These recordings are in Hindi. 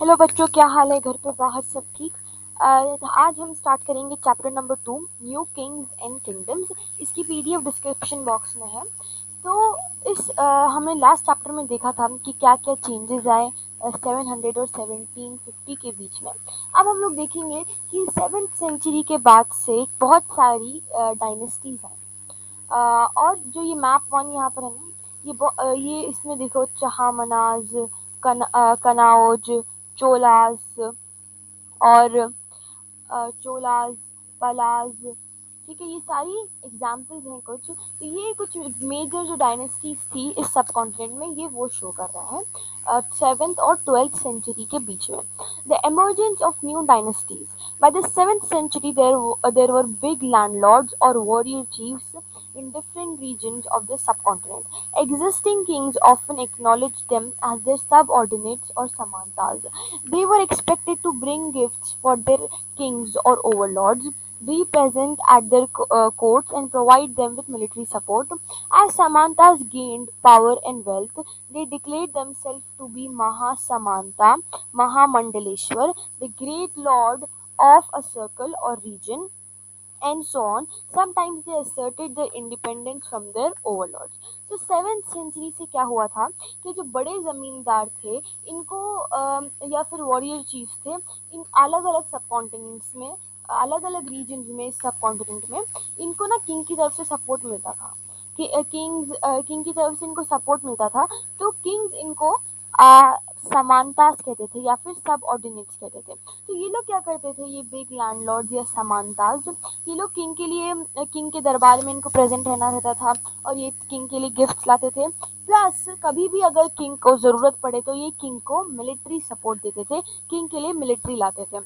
हेलो बच्चों, क्या हाल है? घर पे बाहर सब ठीक? आज हम स्टार्ट करेंगे chapter number 2, new Kings and kingdoms. इसकी पीडीएफ डिस्क्रिप्शन बॉक्स में है। तो हमने लास्ट चैप्टर में देखा था कि क्या क्या चेंजेस आए 700 और 1750 के बीच में। अब हम लोग देखेंगे कि 7th सेंचुरी के बाद से बहुत सारी डायनेस्टीज हैं। और जो ये मैप वन यहाँ पर है ना, ये इसमें देखो चाहमनाज, कनाओज, चोलास और चोलास, पलाज। ठीक है, ये सारी एग्जाम्पल्स हैं कुछ। तो ये कुछ मेजर जो डायनेस्टीज थी इस सब कॉन्टिनेंट में, ये वो शो कर रहा है 7th और 12th सेंचुरी के बीच में। The emergence of new dynasties. By the 7th century, there were big landlords or warrior chiefs in different regions of the subcontinent. Existing kings often acknowledged them as their subordinates or samantas. They were expected to bring gifts for their kings or overlords, be present at their courts, and provide them with military support. As samantas gained power and wealth, they declared themselves to be Maha Samanta, Mahamandaleshwar, the great lord of a circle or region, and so on. Sometimes they asserted their independence from their overlords. तो 7th सेंचुरी से क्या हुआ था कि जो बड़े जमींदार थे इनको या फिर वॉरियर चीफ्स थे, इन अलग अलग सब कॉन्टिनेंट्स में, अलग अलग रीजन्स में, सब कॉन्टिनेंट में इनको ना किंग की तरफ से सपोर्ट मिलता था। कि किंग की तरफ से इनको सपोर्ट मिलता था। तो किंग्स इनको समानतास कहते थे या फिर सब ऑर्डिनेट्स कहते थे। तो ये लोग क्या करते थे, ये बिग लैंडलॉर्ड्स या समानतास, ये लोग किंग के लिए, किंग के दरबार में इनको प्रेजेंट रहना रहता था और ये किंग के लिए गिफ्ट्स लाते थे। प्लस कभी भी अगर किंग को ज़रूरत पड़े तो ये किंग को मिलिट्री सपोर्ट देते थे, किंग के लिए मिलिट्री लाते थे।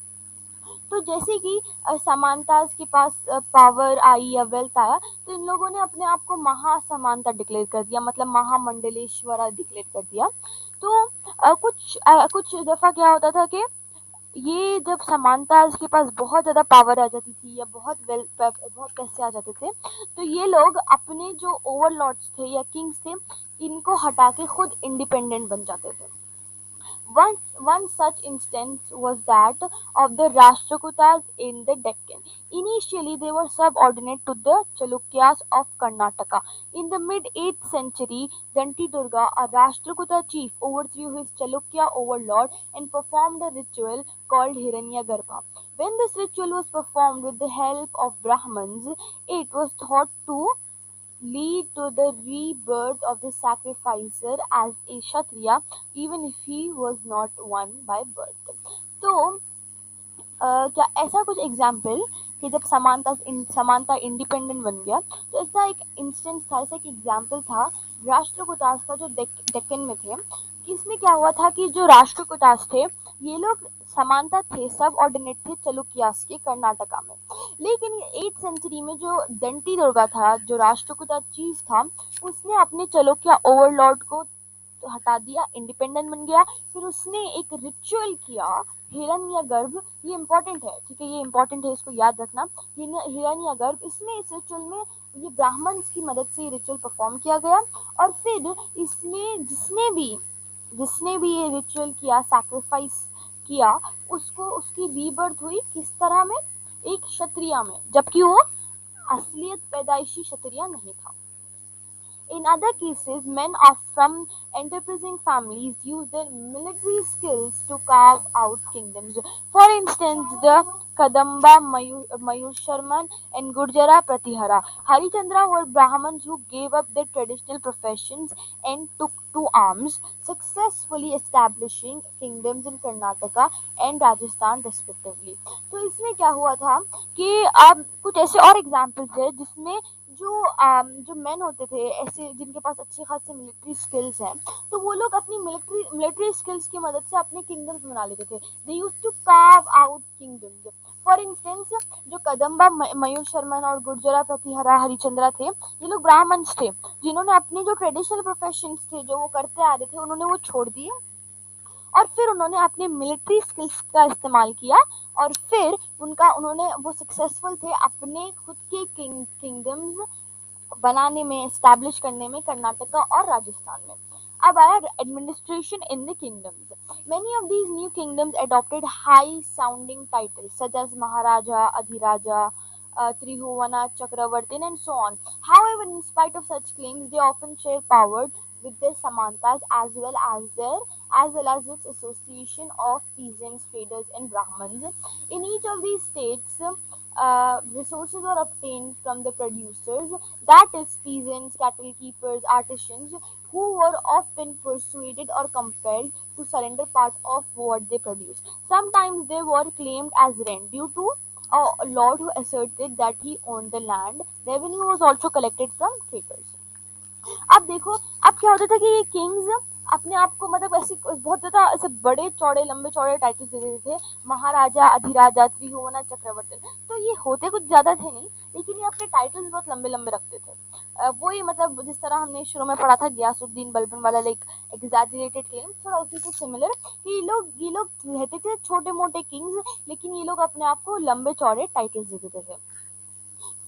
तो जैसे कि समानता के पास पावर आई या वेल्थ आया, तो इन लोगों ने अपने आप को महासमानता डिक्लेयर कर दिया, मतलब महामंडलेश्वरा डिक्लेयर कर दिया। तो कुछ दफ़ा क्या होता था कि ये जब समानता के पास बहुत ज़्यादा पावर आ जाती थी या बहुत पैसे आ जाते थे, तो ये लोग अपने जो ओवरलॉर्ड्स थे या किंग्स थे इनको हटा के खुद इंडिपेंडेंट बन जाते थे। One such instance was that of the Rashtrakutas in the Deccan. Initially, they were subordinate to the Chalukyas of Karnataka. In the mid-8th century, Danti Durga, a Rashtrakuta chief, overthrew his Chalukya overlord and performed a ritual called Hiranyagarbha. When this ritual was performed with the help of Brahmins, it was thought to lead to the rebirth of the sacrificer as a Kshatriya, even if he was not one by birth. तो क्या ऐसा कुछ एग्जाम्पल कि जब समानता इंडिपेंडेंट बन गया, तो ऐसा एक इंस्टेंस था, ऐसा एक एग्जाम्पल था राष्ट्रकूटास का जो डेक्कन में थे। कि इसमें क्या हुआ था कि जो राष्ट्रकूटास थे ये लोग समानता थे, सब ऑर्डिनेट थे चलुक्यास के कर्नाटका में। लेकिन ये 8th सेंचुरी में जो दंती दुर्गा था, जो राष्ट्रकूटा चीफ था, उसने अपने चलुक्या ओवरलॉर्ड को हटा दिया, इंडिपेंडेंट बन गया। फिर उसने एक रिचुअल किया हिरण्यगर्भ। ये इंपॉर्टेंट है, ठीक है, ये इंपॉर्टेंट है, इसको याद रखना। हिरण्यगर्भ, इसमें इस रिचुअल में ये ब्राह्मण्स की मदद से ये रिचुअल परफॉर्म किया गया। और फिर इसमें जिसने भी ये रिचुअल किया, सैक्रिफाइस किया, उसको उसकी रीबर्थ हुई किस तरह में, एक क्षत्रिय में, जबकि वो असलियत पैदाइशी क्षत्रिय नहीं था। In other cases, men from enterprising families use their military skills to carve out kingdoms. For instance, the Kadamba Mayursharman and Gurjara Pratihara. Harichandra were Brahmins who gave up their traditional professions and took to arms, successfully establishing kingdoms in Karnataka and Rajasthan respectively. तो इसमें क्या हुआ था कि अब कुछ ऐसे और एग्जाम्पल्स है जिसमें जो मेन होते थे ऐसे जिनके पास अच्छे खासे मिलिट्री स्किल्स हैं, तो वो लोग अपनी मिलिट्री स्किल्स की मदद से अपने किंगडम्स बना लेते थे। They used to carve out kingdoms. For instance, जो कदम्बा मयूर शर्मन और गुर्जरा प्रतिहरा हरिचंद्रा थे, ये लोग ब्राह्मण्स थे जिन्होंने अपने जो ट्रेडिशनल प्रोफेशंस थे जो वो करते आ रहे थे उन्होंने वो छोड़ दिए, और फिर उन्होंने अपने मिलिट्री स्किल्स का इस्तेमाल किया, और फिर उन्होंने वो सक्सेसफुल थे अपने खुद के किंगडम्स बनाने में, एस्टैब्लिश करने में, कर्नाटका और राजस्थान में। अब आया administration in the kingdoms. Many of these new kingdoms adopted high-sounding titles such as Maharaja, Adhiraja, Tribhuwana, Chakravartin, and so on. However, in spite of such claims, they often share power with their samantas as well as its association of peasants, traders, and Brahmins. In each of these states, resources are obtained from the producers, that is, peasants, cattle keepers, artisans, who were often persuaded or compelled to surrender part of what they produced. Sometimes they were claimed as rent due to a lord who asserted that he owned the land. Revenue was also collected from traders. अब देखो, अब क्या होता था कि ये किंग्स अपने आप को मतलब ऐसे बहुत ज्यादा ऐसे बड़े चौड़े लंबे चौड़े टाइटल्स दे देते थे, महाराजा, अधिराजा, त्रिभुवन चक्रवर्ती। तो ये होते कुछ ज्यादा थे नहीं, लेकिन ये अपने टाइटल्स बहुत लंबे लंबे रखते थे। वही मतलब जिस तरह हमने शुरू में पढ़ा था गियासुद्दीन बलबन वाला लाइक एग्जैजरेटेड क्लेम, थोड़ा उसी से सिमिलर कि ये लोग रहते थे छोटे मोटे किंग्स, लेकिन ये लोग अपने आप को लंबे चौड़े टाइटल्स दे देते थे।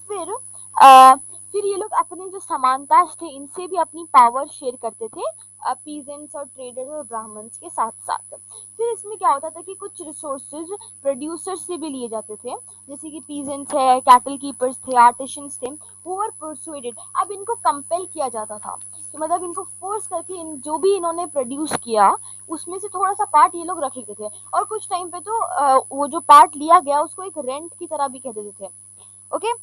फिर अ, फिर ये लोग अपने जो समानताज थे इनसे भी अपनी पावर शेयर करते थे, पीजेंट्स और ट्रेडर्स और ब्राह्मण्स के साथ साथ। फिर इसमें क्या होता था कि कुछ रिसोर्सेज प्रोड्यूसर्स से भी लिए जाते थे, जैसे कि पीजेंट्स है, कैटल कीपर्स थे, आर्टिशंस थे, हु वर परसुएडेड। अब इनको कंपेल किया जाता था, तो मतलब इनको फोर्स करके जो भी इन्होंने प्रोड्यूस किया उसमें से थोड़ा सा पार्ट ये लोग रख लेते थे, और कुछ टाइम पे तो वो जो पार्ट लिया गया उसको एक रेंट की तरह भी कह देते थे। ओके,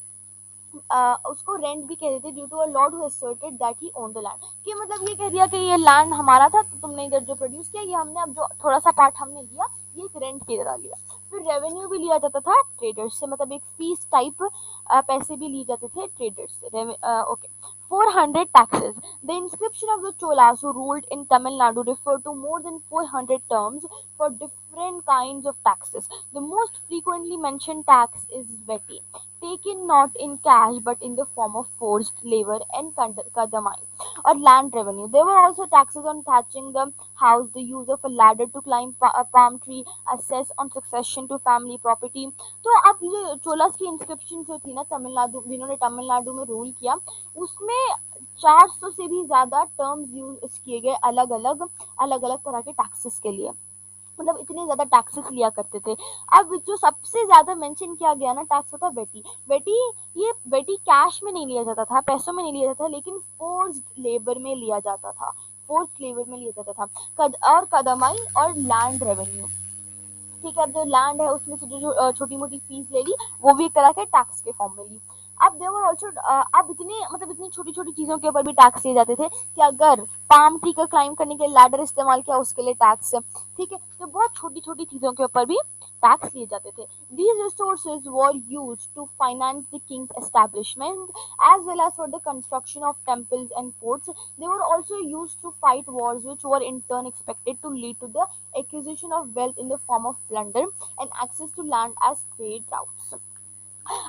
उसको रेंट भी कह देते due to a lord who asserted that he own the land, कि मतलब ये कह दिया कि ये लैंड हमारा था, तो तुमने इधर जो प्रोड्यूस किया ये हमने, अब जो थोड़ा सा पार्ट हमने लिया ये एक रेंट की तरह लिया। फिर रेवेन्यू भी लिया जाता था ट्रेडर्स से, मतलब एक फीस टाइप पैसे भी लिए जाते थे ट्रेडर्स से। Okay, 400 taxes. The inscription of the Cholas who ruled in Tamil Nadu refer to more than 400 terms for different kinds of taxes. The most frequently mentioned tax is Veti, taken not in cash but in the form of forced labor and kadamai or land revenue. There were also taxes on thatching the house, the use of a ladder to climb a palm tree, access on succession to family property. तो अब ये चोलास की इंस्क्रिप्शन जो थी ना तमिलनाडु, जिन्होंने तमिलनाडु में रूल किया, उसमें 400 से भी ज्यादा टर्म्स यूज किए गए अलग अलग तरह के टैक्सेस के लिए, मतलब इतने ज्यादा टैक्सेस लिया करते थे। अब जो सबसे ज्यादा मेंशन किया गया ना टैक्स होता वेटी। वेटी, ये वेटी कैश में नहीं लिया जाता था, पैसों में नहीं लिया जाता था, लेकिन फोर्स्ड लेबर में लिया जाता था, फोर्स्ड लेबर में लिया जाता था। और कदमाई और लैंड रेवेन्यू, ठीक है, अब जो लैंड है उसमें से जो छोटी मोटी फीस ले ली वो भी एक तरह के टैक्स के फॉर्म में ली। अब देवर ऑल्सो, अब इतनी छोटी छोटी चीजों के ऊपर भी टैक्स लिए जाते थे कि अगर पाम ट्री का क्लाइंब करने के लिए लैडर इस्तेमाल किया उसके लिए टैक्स, ठीक है, तो बहुत छोटी छोटी चीजों के ऊपर भी टैक्स लिए जाते थे। These resources were used to finance the king's establishment as well as for the construction of temples and forts. They were also used to fight wars which were in turn expected to lead to the acquisition of wealth in the form of plunder and access to land as trade routes.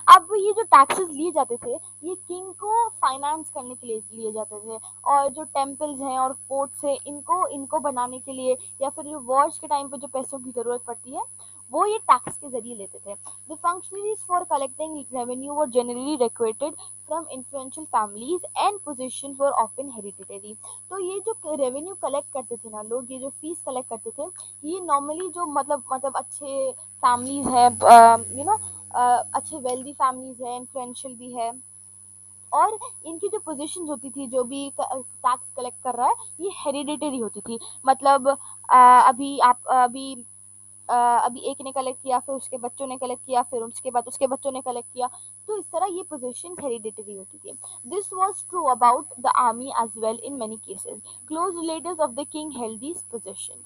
अब ये जो टैक्सेस लिए जाते थे ये किंग को फाइनेंस करने के लिए लिए जाते थे, और जो टेम्पल्स हैं और फोर्ट्स हैं इनको इनको बनाने के लिए, या फिर जो वॉर्स के टाइम पे जो पैसों की ज़रूरत पड़ती है वो ये टैक्स के जरिए लेते थे। The functionaries for collecting revenue were generally recruited from influential families and positions were often hereditary. तो ये जो रेवेन्यू कलेक्ट करते थे ना लोग, ये जो फीस कलेक्ट करते थे, ये नॉर्मली जो मतलब अच्छे फैमिलीज है, अच्छे वेल्दी फैमिलीज है, इन्फ्लुएंशियल भी है, और इनकी जो पोजीशन होती थी, जो भी टैक्स कलेक्ट कर रहा है ये हेरिडिटरी होती थी। मतलब अभी एक ने कलेक्ट किया, फिर उसके बच्चों ने कलेक्ट किया, फिर उसके बाद उसके बच्चों ने कलेक्ट किया, तो इस तरह ये पोजीशन हेरिडिटरी होती थी। This was true about the army as well in many cases. Close relatives of the king held these positions.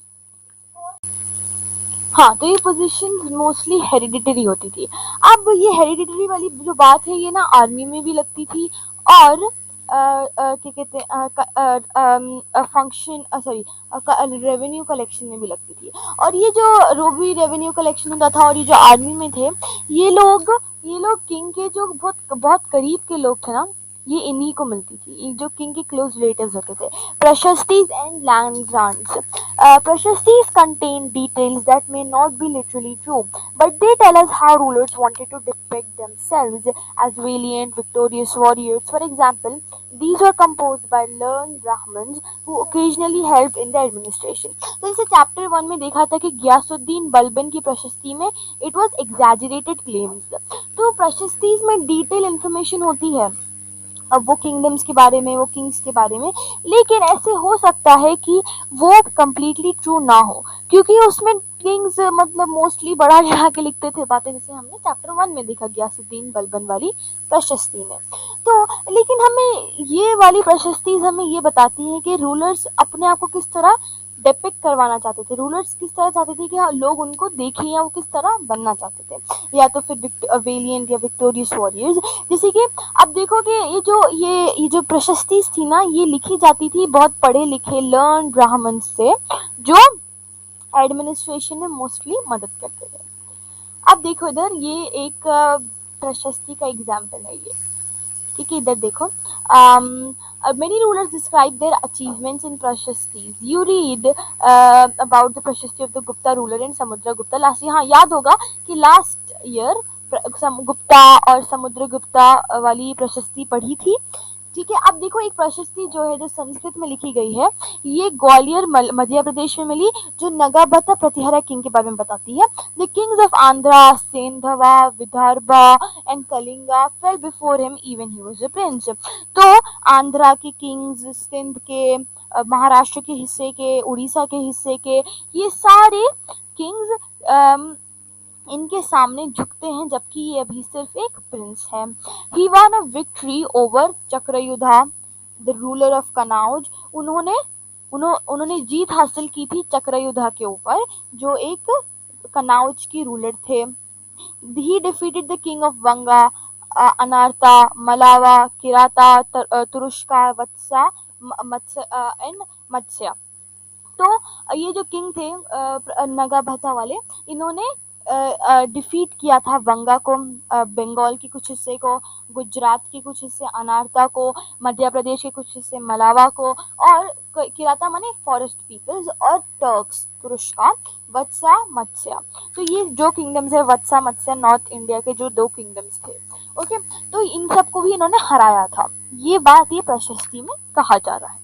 हाँ, तो ये पोजीशंस मोस्टली हेरिडिटरी होती थी। अब ये हेरिडिटरी वाली जो बात है ये ना आर्मी में भी लगती थी, और क्या कहते हैं फंक्शन सॉरी रेवेन्यू कलेक्शन में भी लगती थी। और ये जो रोबी रेवेन्यू कलेक्शन होता था और ये जो आर्मी में थे ये लोग किंग के जो बहुत बहुत करीब के लोग थे ना, ये इन्हीं को मिलती थी, ये जो किंग के क्लोज रिलेटिव्स होते थे। Prashastis and land grants. Prashastis contain details that may not be literally true, but they tell us how rulers wanted to depict themselves as valiant, victorious warriors. For example, these were composed by learned Brahmins who occasionally helped in the administration. तो इसे चैप्टर 1 में देखा था कि गियासुद्दीन बलबन की प्रशस्ति में इट वॉज एग्जैजरेटेड क्लेम्स। तो प्रशस्तीज में डिटेल इंफॉर्मेशन होती है, अब वो किंगडम्स के बारे में, वो किंग्स के बारे में, लेकिन ऐसे हो सकता है कि वो कम्प्लीटली ट्रू ना हो, क्योंकि उसमें किंग्स मतलब मोस्टली बड़ा चढ़ा के लिखते थे बातें, जैसे हमने चैप्टर 1 में देखा गियासुद्दीन बलबन वाली प्रशस्ति में। तो लेकिन हमें ये वाली प्रशस्ति हमें ये बताती है कि रूलर्स अपने आप को किस तरह डिपिक्ट करवाना चाहते थे, रूलर्स किस तरह चाहते थे कि लोग उनको देखें, या वो किस तरह बनना चाहते थे, या तो फिर वेलियंट या विक्टोरियस वॉरियर्स। जैसे कि अब देखो कि ये जो प्रशस्ति थी ना, ये लिखी जाती थी बहुत पढ़े लिखे लर्न ब्राह्मण से, जो एडमिनिस्ट्रेशन में मोस्टली मदद करते थे। अब देखो इधर ये एक प्रशस्ति का एग्जाम्पल है ये, ठीक है, इधर देखो। Many rulers describe their achievements in prashastis. You read about the prashasti of the Gupta ruler and Samudragupta. Last, हाँ याद होगा कि लास्ट ईयर गुप्ता और समुद्रगुप्ता वाली प्रशस्ति पढ़ी थी, ठीक है। अब देखो एक प्रशस्ति जो है, जो संस्कृत में लिखी गई है, ये ग्वालियर मध्य प्रदेश में मिली, जो नगाभट्ट प्रतिहरा किंग के बारे में बताती है। The Kings of Andhra, Sendhwa, Vidarbha and Kalinga fail before him even he was a prince. तो आंध्रा के किंग्स, सिंध के, महाराष्ट्र के हिस्से के, उड़ीसा के हिस्से के, ये सारे किंग्स इनके सामने झुकते हैं, जबकि ये अभी सिर्फ एक प्रिंस है। He won a victory over Chakrayudha the ruler of Kannauj. उन्होंने जीत हासिल की थी चक्रयुधा के ऊपर, जो एक कनौज की रूलर थे। He defeated the king of Vanga, Anarta, Malava, Kirata, Turushka, Vatsa, Matsya and Matsya. तो ये जो किंग थे नगाभट्टा वाले, इन्होंने डिफीट किया था वंगा को, बंगाल के कुछ हिस्से को, गुजरात के कुछ हिस्से अनारता को, मध्य प्रदेश के कुछ हिस्से मलावा को, और किराता माने फॉरेस्ट पीपल्स, और टर्क्स तुरुष्का, वत्सा, मत्स्य। तो ये जो किंगडम्स है वत्सा, मत्स्य, नॉर्थ इंडिया के जो 2 किंगडम्स थे, ओके। तो इन सबको भी इन्होंने हराया था, ये बात ये प्रशस्ति में कहा जा रहा है।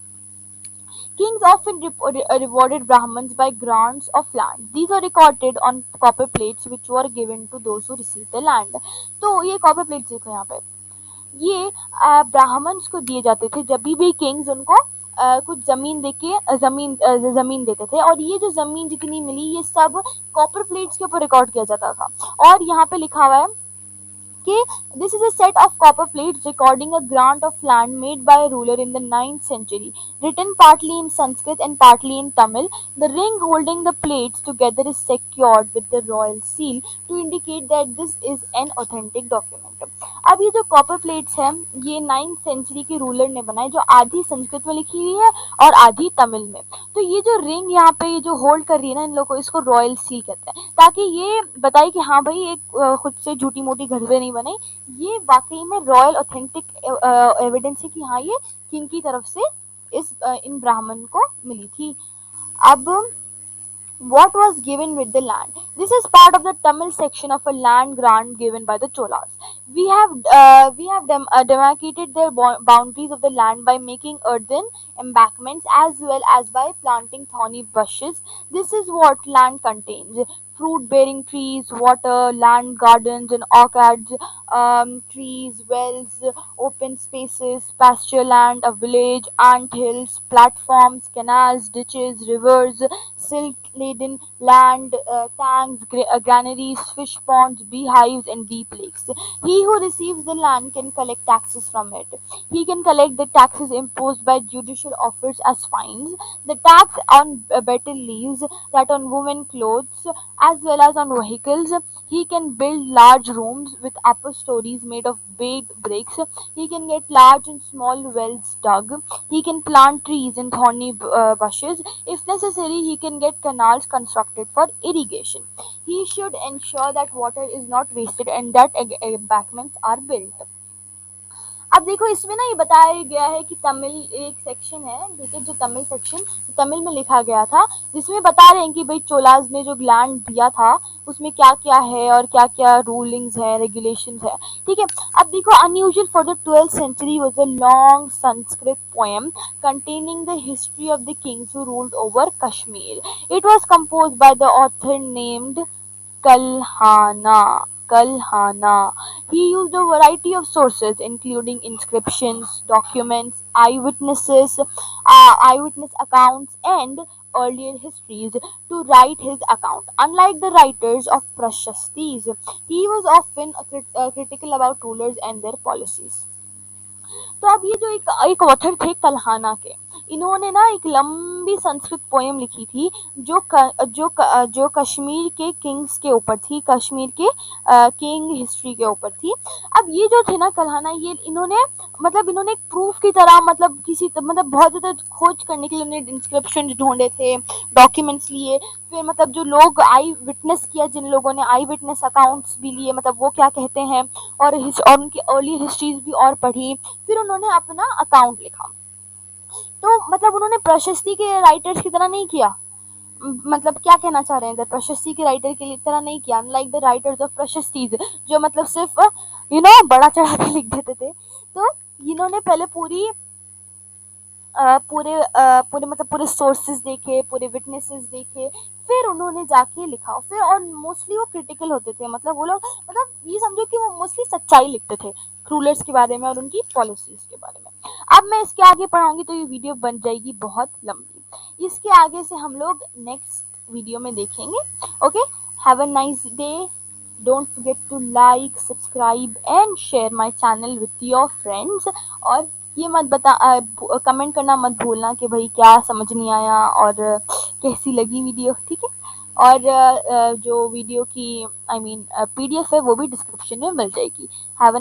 Kings often rewarded Brahmins by grants of land. These are recorded on copper plates which were given to those who received the land. तो ये copper plates देखो यहाँ पे, ये ब्राह्मण्स को दिए जाते थे जब भी किंग्स उनको कुछ जमीन देके जमीन देते थे, और ये जो जमीन जितनी मिली ये सब कॉपर प्लेट्स के ऊपर रिकॉर्ड किया जाता था। और यहाँ पे लिखा हुआ है कि this is a set of copper plates recording a grant of land made by a ruler in the 9th century, written partly in Sanskrit and partly in Tamil. The ring holding the plates together is secured with the royal seal to indicate that this is an authentic document. अब ये जो कॉपर प्लेट्स हैं, ये 9th सेंचुरी के रूलर ने बनाए, जो आधी संस्कृत में लिखी हुई है और आधी तमिल में। तो ये जो रिंग यहाँ पे ये जो होल्ड कर रही है ना इन लोगों को, इसको रॉयल सील कहते हैं, ताकि ये बताए कि हाँ भाई एक खुद से झूठी मोटी घड़वे नहीं बने, ये वाकई में रॉयल ऑथेंटिक एविडेंस है कि हाँ ये किंग की तरफ से इन ब्राह्मण को मिली थी। अब what was given with the land? This is part of the Tamil section of a land grant given by the Cholas. We have demarcated the boundaries of the land by making earthen embankments as well as by planting thorny bushes. This is what land contains: fruit-bearing trees, water, land gardens and orchards, trees, wells, open spaces, pasture land, a village, ant hills, platforms, canals, ditches, rivers, silk-laden land, tanks, granaries, fish ponds, beehives, and deep lakes. He who receives the land can collect taxes from it. He can collect the taxes imposed by judicial officers as fines. The tax on betel leaves, that on women clothes, as well as on vehicles. He can build large rooms with upper stories made of baked bricks. He can get large and small wells dug. He can plant trees and thorny bushes. If necessary, he can get canals constructed for irrigation. He should ensure that water is not wasted and that embankments are built. अब देखो इसमें ना ये बताया गया है कि तमिल एक सेक्शन है, ठीक है, जो तमिल सेक्शन तमिल में लिखा गया था, जिसमें बता रहे हैं कि भाई चोलाज ने जो लैंड दिया था उसमें क्या क्या है और क्या क्या रूलिंग्स है, रेगुलेशंस है, ठीक है। अब देखो, unusual for the 12th century was a long Sanskrit poem containing the history of the kings who ruled over Kashmir. It was composed by the author named Kalhana. Kalhana. He used a variety of sources, including inscriptions, documents, eyewitness accounts, and earlier histories to write his account. Unlike the writers of Prashastis, he was often critical about rulers and their policies. तो अब ये जो एक ऑथर थे कल्हाना के, इन्होंने ना एक लंबी संस्कृत पोयम लिखी थी जो कश्मीर के किंग्स के ऊपर थी, कश्मीर के किंग हिस्ट्री के ऊपर थी। अब ये जो थे ना कल्हाना, ये इन्होंने एक प्रूफ की तरह, बहुत ज़्यादा खोज करने के लिए उन्होंने इंस्क्रिप्शन ढूंढे थे, डॉक्यूमेंट्स लिए, फिर जो लोग आई विटनेस किया, जिन लोगों ने आई विटनेस अकाउंट्स भी लिए, वो क्या कहते हैं, और उनकी अर्ली हिस्ट्रीज भी और पढ़ी, फिर उन्होंने अपना अकाउंट लिखा। तो उन्होंने प्रशस्ति के राइटर्स की तरह नहीं किया। क्या कहना चाह रहे हैं इधर, प्रशस्ति के राइटर की तरह नहीं किया, अनलाइक द राइटर्स ऑफ प्रशस्तीज, जो सिर्फ बड़ा चढ़ा के लिख देते थे। तो इन्होंने पहले पूरे सोर्सेज देखे, पूरे विटनेसेस देखे, फिर उन्होंने जाके लिखा, फिर और मोस्टली वो क्रिटिकल होते थे, वो लोग ये समझो कि वो मोस्टली सच्चाई लिखते थे रूलर्स के बारे में और उनकी पॉलिसीज के बारे में। अब मैं इसके आगे पढ़ाऊंगी तो ये वीडियो बन जाएगी बहुत लंबी, इसके आगे से हम लोग नेक्स्ट वीडियो में देखेंगे। Okay, have a nice day, don't forget to like, subscribe and share my channel with your friends, और ये कमेंट करना मत भूलना कि भाई क्या समझ नहीं आया और कैसी लगी वीडियो, ठीक है। और जो वीडियो की पीडीएफ है वो भी डिस्क्रिप्शन में मिल जाएगी। Have a